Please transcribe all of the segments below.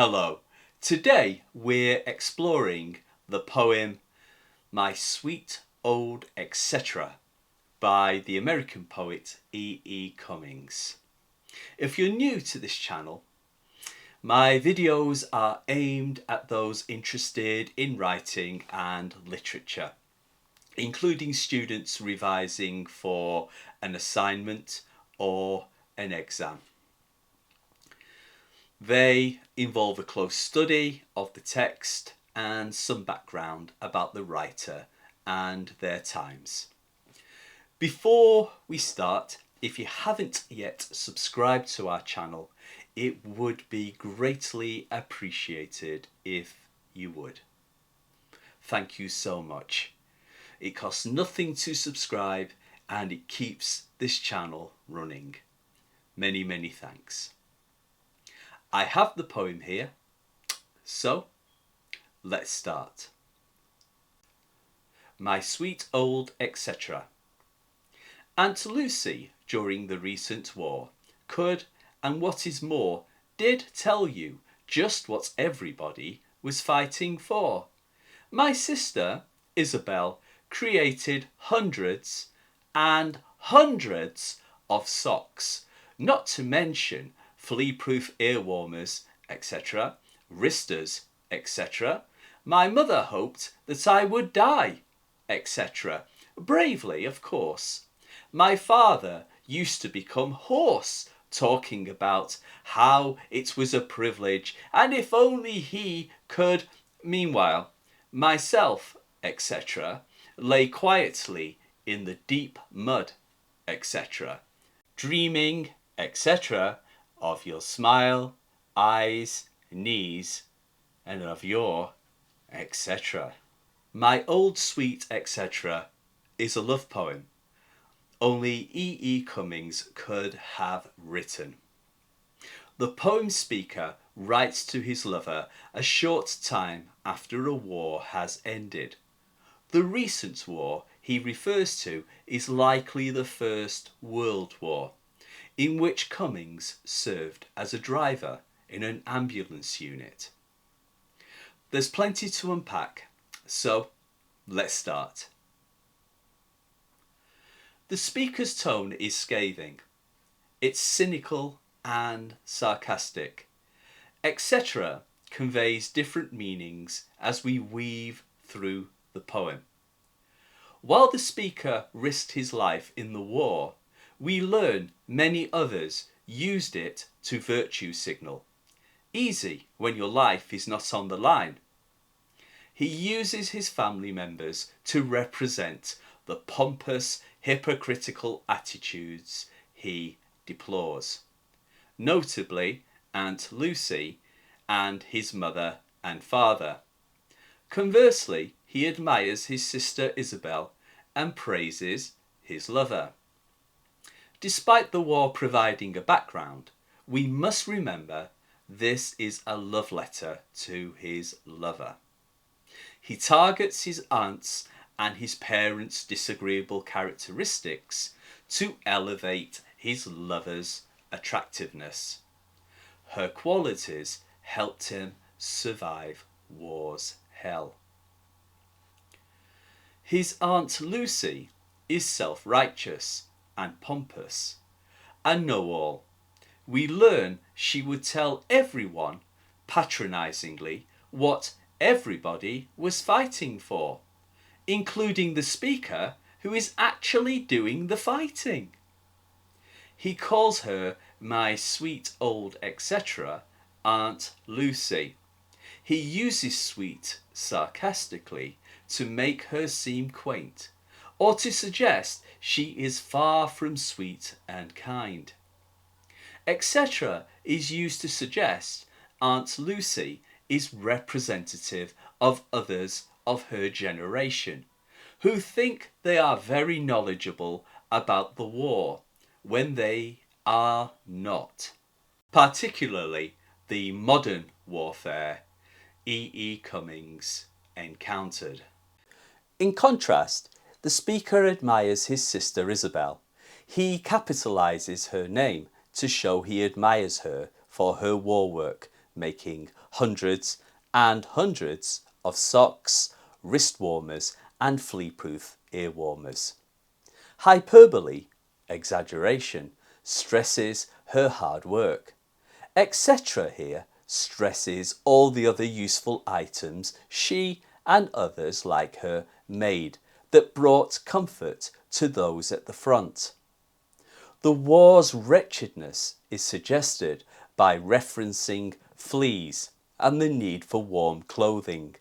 Hello. Today we're exploring the poem My Sweet Old Etc. by the American poet E. Cummings. If you're new to this channel, my videos are aimed at those interested in writing and literature, including students revising for an assignment or an exam. They involve a close study of the text and some background about the writer and their times. Before we start, if you haven't yet subscribed to our channel, it would be greatly appreciated if you would. Thank you so much. It costs nothing to subscribe and it keeps this channel running. Many, many thanks. I have the poem here, so let's start. My Sweet Old Etc. Aunt Lucy, during the recent war, could, and what is more, did tell you just what everybody was fighting for. My sister, Isabel, created hundreds and hundreds of socks, not to mention flea-proof ear warmers, etc., wristers, etc. My mother hoped that I would die, etc. Bravely, of course. My father used to become hoarse, talking about how it was a privilege and if only he could. Meanwhile, myself, etc., lay quietly in the deep mud, etc., dreaming, etc., of your smile, eyes, knees, and of your etc. My Old Sweet Etc. is a love poem only E. Cummings could have written. The poem speaker writes to his lover a short time after a war has ended. The recent war he refers to is likely the First World War, in which Cummings served as a driver in an ambulance unit. There's plenty to unpack, so let's start. The speaker's tone is scathing. It's cynical and sarcastic. Etc. conveys different meanings as we weave through the poem. While the speaker risked his life in the war, we learn many others used it to virtue signal. Easy when your life is not on the line. He uses his family members to represent the pompous, hypocritical attitudes he deplores. Notably, Aunt Lucy and his mother and father. Conversely, he admires his sister Isabel and praises his lover. Despite the war providing a background, we must remember this is a love letter to his lover. He targets his aunts and his parents' disagreeable characteristics to elevate his lover's attractiveness. Her qualities helped him survive war's hell. His Aunt Lucy is self-righteous and pompous, a know-all. We learn she would tell everyone, patronisingly, what everybody was fighting for, including the speaker who is actually doing the fighting. He calls her my sweet old etc. Aunt Lucy. He uses sweet sarcastically to make her seem quaint, or to suggest she is far from sweet and kind. Etc. is used to suggest Aunt Lucy is representative of others of her generation, who think they are very knowledgeable about the war when they are not, particularly the modern warfare E. Cummings encountered. In contrast, the speaker admires his sister Isabel. He capitalises her name to show he admires her for her war work, making hundreds and hundreds of socks, wrist warmers and flea-proof ear warmers. Hyperbole, exaggeration, stresses her hard work. Etc. here stresses all the other useful items she and others like her made that brought comfort to those at the front. The war's wretchedness is suggested by referencing fleas and the need for warm clothing,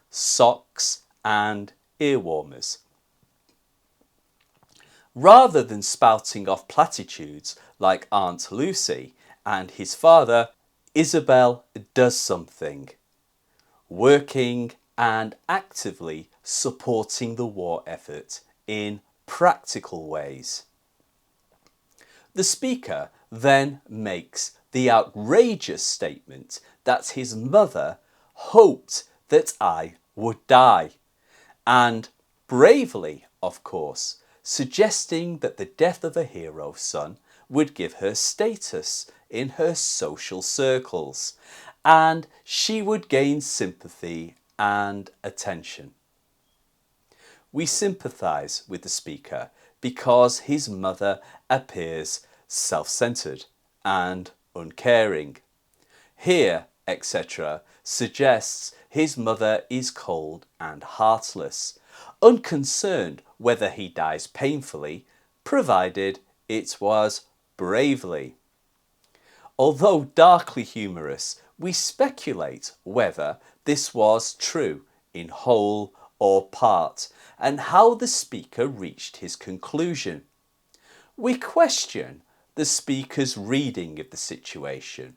socks and ear warmers. Rather than spouting off platitudes like Aunt Lucy and his father, Isabel does something, working and actively supporting the war effort in practical ways. The speaker then makes the outrageous statement that his mother hoped that I would die, and bravely, of course, suggesting that the death of a hero son would give her status in her social circles, and she would gain sympathy and attention. We sympathise with the speaker because his mother appears self-centred and uncaring. Here, etc., suggests his mother is cold and heartless, unconcerned whether he dies painfully, provided it was bravely. Although darkly humorous, we speculate whether this was true in whole or part, and how the speaker reached his conclusion. We question the speaker's reading of the situation.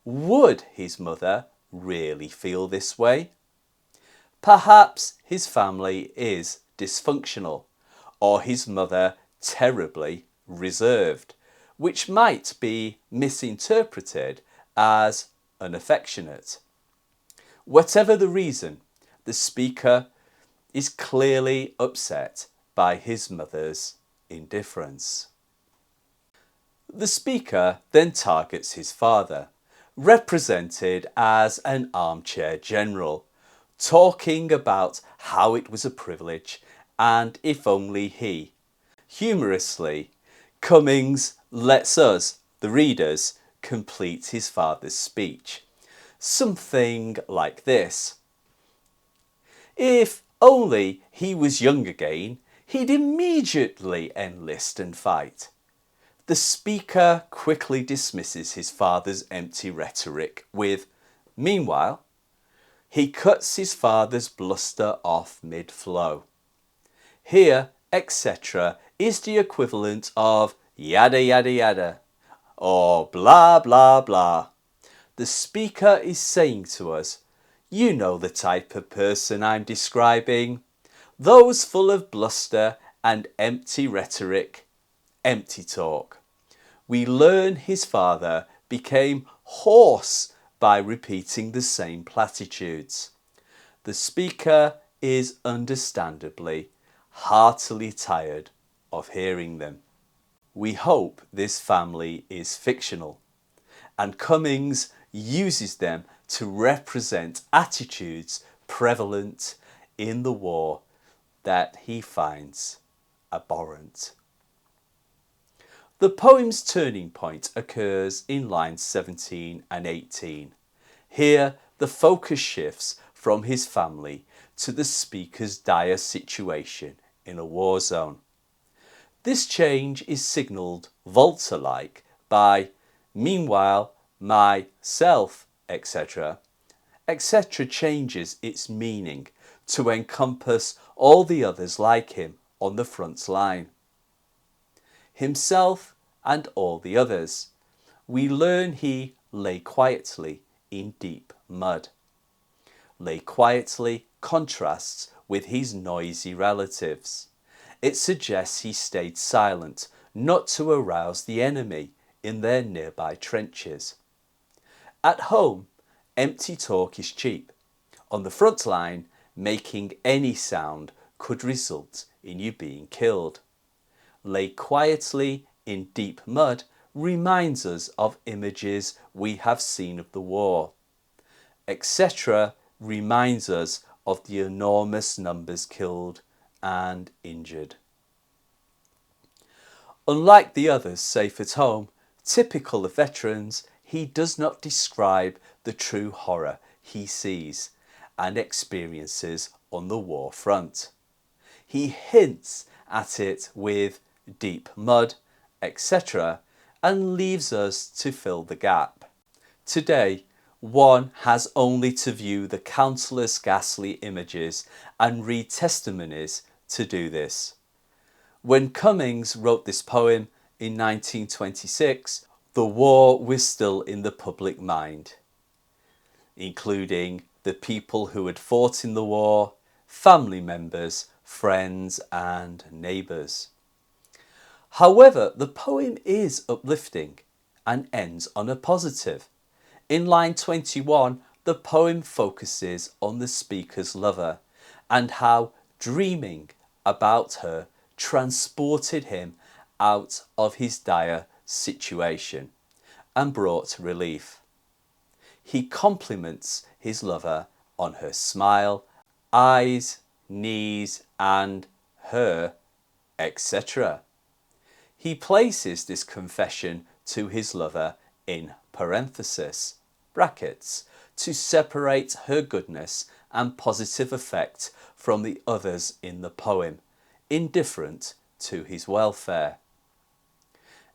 Would his mother really feel this way? Perhaps his family is dysfunctional, or his mother terribly reserved, which might be misinterpreted as unaffectionate. Whatever the reason, the speaker is clearly upset by his mother's indifference. The speaker then targets his father, represented as an armchair general, talking about how it was a privilege and if only he. Humorously, Cummings lets us, the readers, complete his father's speech. Something like this. If only he was young again, he'd immediately enlist and fight. The speaker quickly dismisses his father's empty rhetoric with, meanwhile, he cuts his father's bluster off mid-flow. Here, etc. is the equivalent of yada yada yada, or blah blah blah. The speaker is saying to us, you know the type of person I'm describing. Those full of bluster and empty rhetoric, empty talk. We learn his father became hoarse by repeating the same platitudes. The speaker is understandably heartily tired of hearing them. We hope this family is fictional, and Cummings uses them to represent attitudes prevalent in the war that he finds abhorrent. The poem's turning point occurs in lines 17 and 18. Here the focus shifts from his family to the speaker's dire situation in a war zone. This change is signalled Volta-like by meanwhile, myself, etc. etc. changes its meaning to encompass all the others like him on the front line. Himself and all the others. We learn he lay quietly in deep mud. Lay quietly contrasts with his noisy relatives. It suggests he stayed silent, not to arouse the enemy in their nearby trenches. At home, empty talk is cheap. On the front line, making any sound could result in you being killed. Lay quietly in deep mud reminds us of images we have seen of the war. etc. reminds us of the enormous numbers killed and injured. Unlike the others safe at home, typical of veterans, he does not describe the true horror he sees and experiences on the war front. He hints at it with deep mud, etc., and leaves us to fill the gap. Today, one has only to view the countless ghastly images and read testimonies to do this. When Cummings wrote this poem in 1926, the war was still in the public mind, including the people who had fought in the war, family members, friends and neighbours. However, the poem is uplifting and ends on a positive. In line 21, the poem focuses on the speaker's lover and how dreaming about her transported him out of his dire situation and brought relief. He compliments his lover on her smile, eyes, knees and her, etc. He places this confession to his lover in parenthesis, brackets, to separate her goodness and positive effect from the others in the poem, indifferent to his welfare.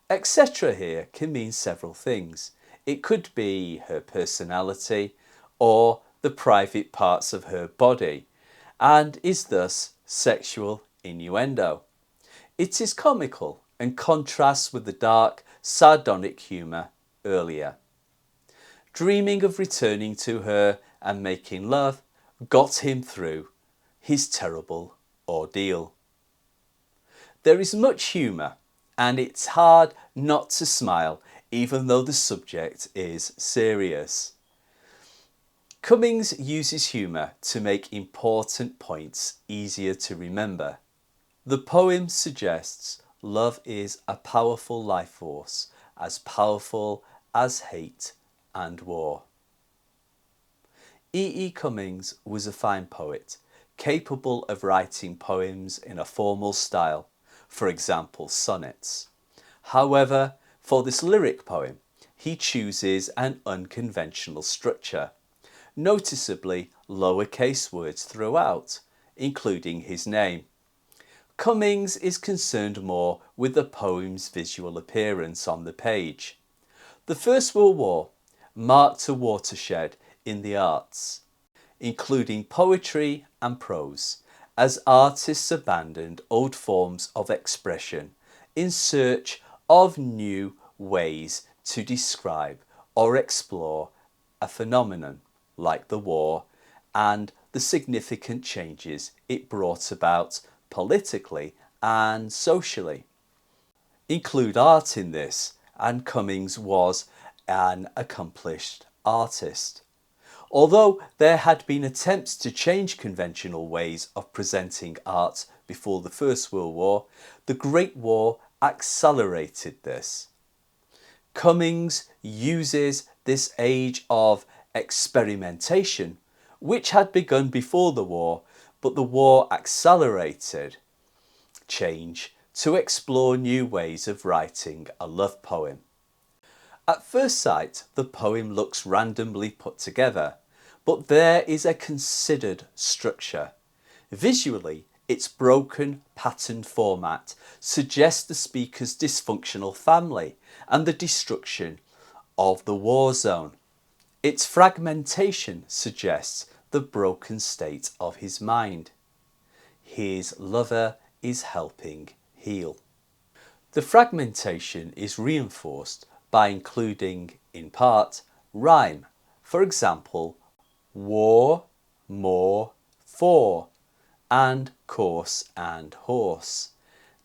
Etc. here can mean several things. It could be her personality or the private parts of her body, and is thus sexual innuendo. It is comical and contrasts with the dark, sardonic humour earlier. Dreaming of returning to her and making love got him through his terrible ordeal. There is much humour, and it's hard not to smile even though the subject is serious. Cummings uses humour to make important points easier to remember. The poem suggests love is a powerful life force, as powerful as hate and war. E. Cummings was a fine poet, capable of writing poems in a formal style, for example sonnets. However, for this lyric poem, he chooses an unconventional structure, noticeably lowercase words throughout, including his name. Cummings is concerned more with the poem's visual appearance on the page. The First World War marked a watershed in the arts, including poetry and prose, as artists abandoned old forms of expression in search of new ways to describe or explore a phenomenon like the war and the significant changes it brought about politically and socially. Include art in this, and Cummings was an accomplished artist. Although there had been attempts to change conventional ways of presenting art before the First World War, the Great War accelerated this. Cummings uses this age of experimentation, which had begun before the war, but the war accelerated change to explore new ways of writing a love poem. At first sight, the poem looks randomly put together, but there is a considered structure. Visually, its broken pattern format suggests the speaker's dysfunctional family and the destruction of the war zone. Its fragmentation suggests the broken state of his mind. His lover is helping heal. The fragmentation is reinforced by including, in part, rhyme. For example, war, more, for, and course and horse.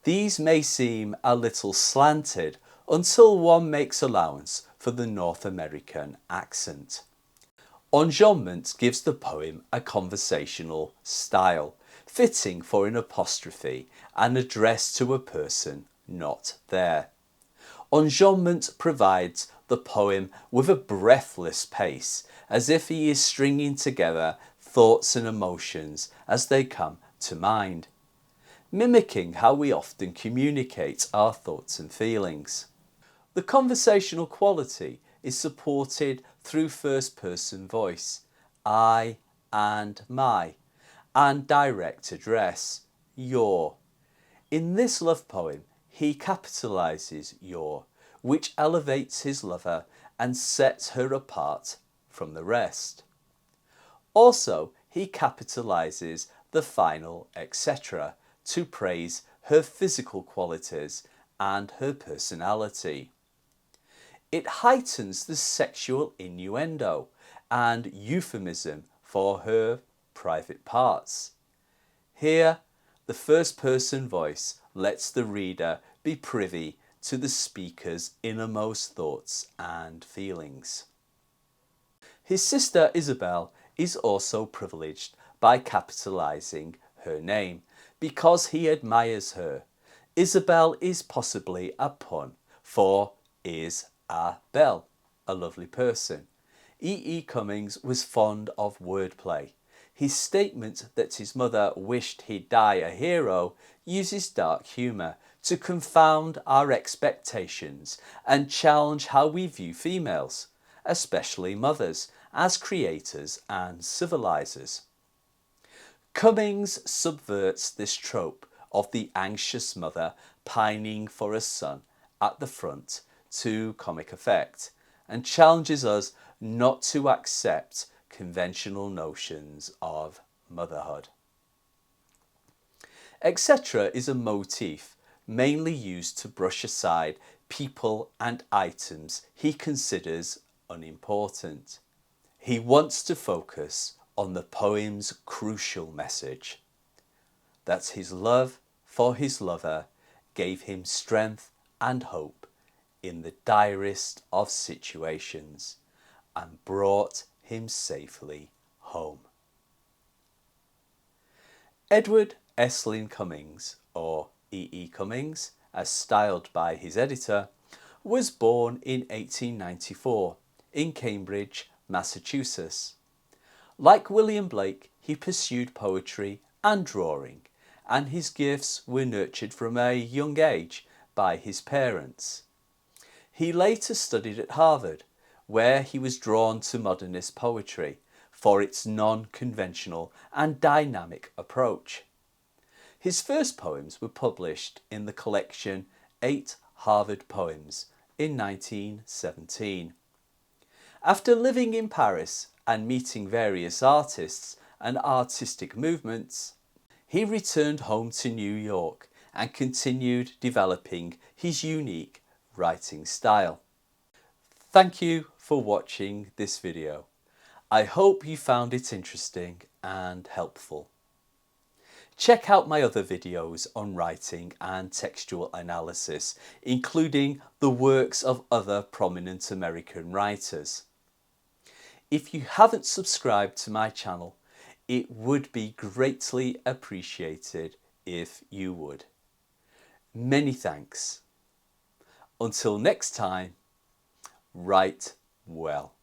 These may seem a little slanted until one makes allowance for the North American accent. Enjambment gives the poem a conversational style, fitting for an apostrophe and addressed to a person not there. Enjambment provides the poem with a breathless pace as if he is stringing together thoughts and emotions as they come to mind, mimicking how we often communicate our thoughts and feelings. The conversational quality is supported through first-person voice, I and my, and direct address, your. In this love poem, he capitalises your, which elevates his lover and sets her apart from the rest. Also, he capitalises the final etc. to praise her physical qualities and her personality. It heightens the sexual innuendo and euphemism for her private parts. Here, the first-person voice lets the reader be privy to the speaker's innermost thoughts and feelings. His sister Isabel is also privileged by capitalising her name because he admires her. Isabel is possibly a pun for Isabel, a lovely person. Cummings was fond of wordplay. His statement that his mother wished he'd die a hero uses dark humour to confound our expectations and challenge how we view females, especially mothers, as creators and civilisers. Cummings subverts this trope of the anxious mother pining for a son at the front to comic effect and challenges us not to accept conventional notions of motherhood. Etc. is a motif mainly used to brush aside people and items he considers unimportant. He wants to focus on the poem's crucial message, that his love for his lover gave him strength and hope in the direst of situations and brought him safely home. Edward Estlin Cummings, or Cummings, as styled by his editor, was born in 1894 in Cambridge, Massachusetts. Like William Blake, he pursued poetry and drawing, and his gifts were nurtured from a young age by his parents. He later studied at Harvard, where he was drawn to modernist poetry for its non-conventional and dynamic approach. His first poems were published in the collection 8 Harvard Poems in 1917. After living in Paris and meeting various artists and artistic movements, he returned home to New York and continued developing his unique writing style. Thank you for watching this video. I hope you found it interesting and helpful. Check out my other videos on writing and textual analysis, including the works of other prominent American writers. If you haven't subscribed to my channel, it would be greatly appreciated if you would. Many thanks. Until next time, write well.